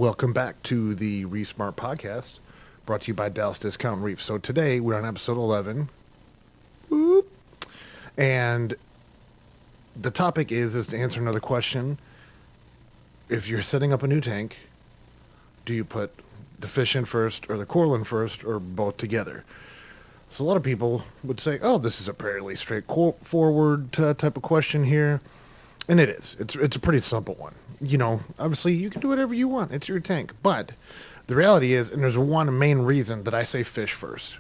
Welcome back to the ReefSmart podcast, brought to you by Dallas Discount Reef. So today we're on episode 11, Whoop. And the topic is to answer another question. If you're setting up a new tank, do you put the fish in first or the coral in first or both together? So a lot of people would say, oh, this is a fairly straightforward type of question here. And it is. It's a pretty simple one. You know, obviously you can do whatever you want. It's your tank. But the reality is, and there's one main reason that I say fish first.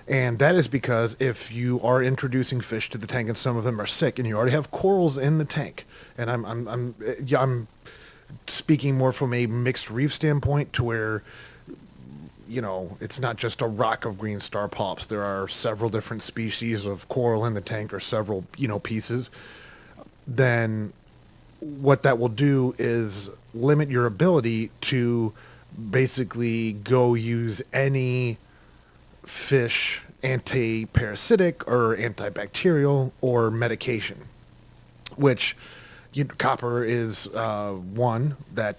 And that is because if you are introducing fish to the tank and some of them are sick and you already have corals in the tank, and I'm speaking more from a mixed reef standpoint to where, you know, it's not just a rock of green star polyps. There are several different species of coral in the tank or several, pieces. Then what that will do is limit your ability to basically go use any fish anti-parasitic or antibacterial or medication, which copper is one that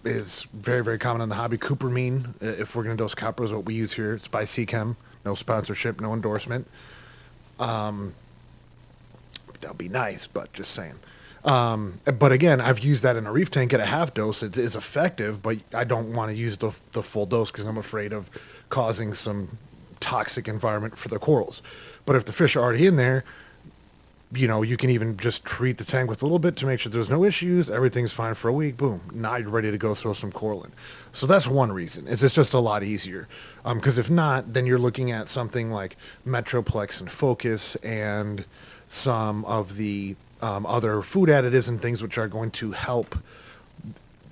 is very, very common in the hobby. Cupramine, if we're going to dose copper, is what we use here. It's by Seachem. No sponsorship, no endorsement. That would be nice, but just saying. But again, I've used that in a reef tank at a half dose. It is effective, but I don't want to use the full dose because I'm afraid of causing some toxic environment for the corals. But if the fish are already in there, you can even just treat the tank with a little bit to make sure there's no issues. Everything's fine for a week. Boom. Now you're ready to go throw some coral in. So that's one reason. It's just a lot easier. Because if not, then you're looking at something like Metroplex and Focus and some of the other food additives and things which are going to help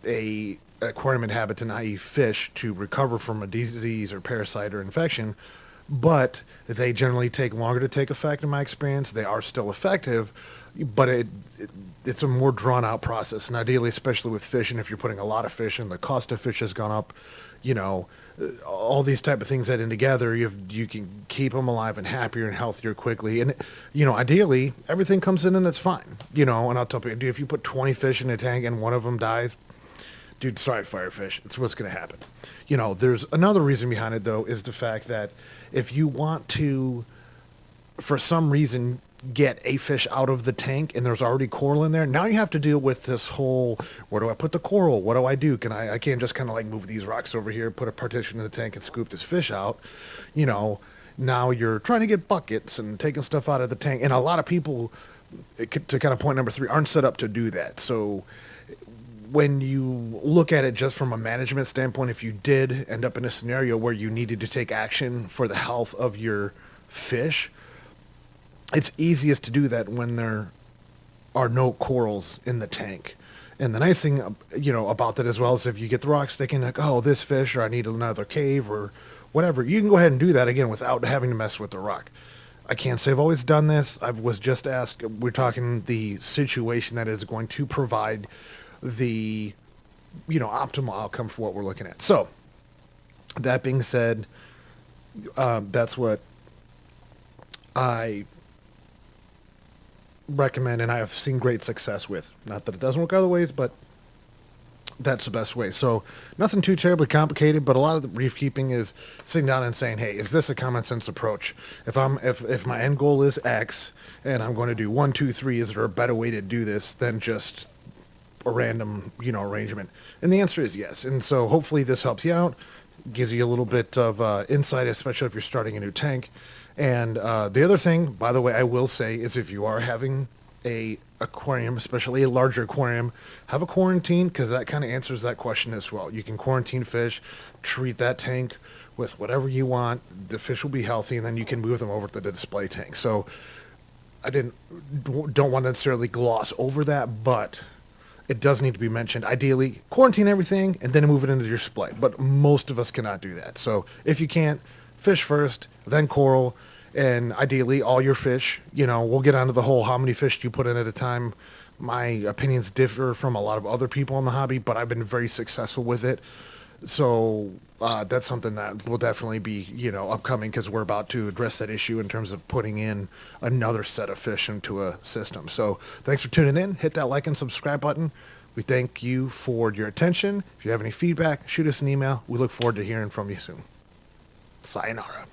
a aquarium inhabitant, i.e. fish, to recover from a disease or parasite or infection. But they generally take longer to take effect in my experience. They are still effective, but it's a more drawn out process. And ideally, especially with fish, and if you're putting a lot of fish in, the cost of fish has gone up, all these type of things adding together, you can keep them alive and happier and healthier quickly. And, ideally, everything comes in and it's fine. And I'll tell people, dude, if you put 20 fish in a tank and one of them dies, dude, sorry, firefish. It's what's going to happen. There's another reason behind it, though, is the fact that if you want to, for some reason, get a fish out of the tank and there's already coral in there, now you have to deal with this whole, where do I put the coral? What do I do? I can't just kind of like move these rocks over here, put a partition in the tank and scoop this fish out. Now you're trying to get buckets and taking stuff out of the tank. And a lot of people, to kind of point number 3, aren't set up to do that. So when you look at it just from a management standpoint, if you did end up in a scenario where you needed to take action for the health of your fish, it's easiest to do that when there are no corals in the tank. And the nice thing, about that as well is if you get the rock sticking, like, oh, this fish, or I need another cave or whatever, you can go ahead and do that again without having to mess with the rock. I can't say I've always done this. I was just asked, we're talking the situation that is going to provide the, optimal outcome for what we're looking at. So that being said, that's what I recommend and I have seen great success with. Not that it doesn't work other ways, but that's the best way. So nothing too terribly complicated, but a lot of the reef keeping is sitting down and saying, hey, is this a common sense approach? If my end goal is X and I'm going to do 1, 2, 3, is there a better way to do this than just a random, arrangement? And the answer is yes. And so hopefully this helps you out, gives you a little bit of insight, especially if you're starting a new tank. And the other thing, by the way, I will say is if you are having a aquarium, especially a larger aquarium, have a quarantine, because that kind of answers that question as well. You can quarantine fish, treat that tank with whatever you want. The fish will be healthy, and then you can move them over to the display tank. So I don't want to necessarily gloss over that, but it does need to be mentioned. Ideally, quarantine everything and then move it into your display. But most of us cannot do that. So if you can't, fish first, then coral, and ideally all your fish. We'll get onto the whole how many fish do you put in at a time. My opinions differ from a lot of other people in the hobby, but I've been very successful with it. So that's something that will definitely be, upcoming, because we're about to address that issue in terms of putting in another set of fish into a system. So thanks for tuning in. Hit that like and subscribe button. We thank you for your attention. If you have any feedback, shoot us an email. We look forward to hearing from you soon. Sayonara.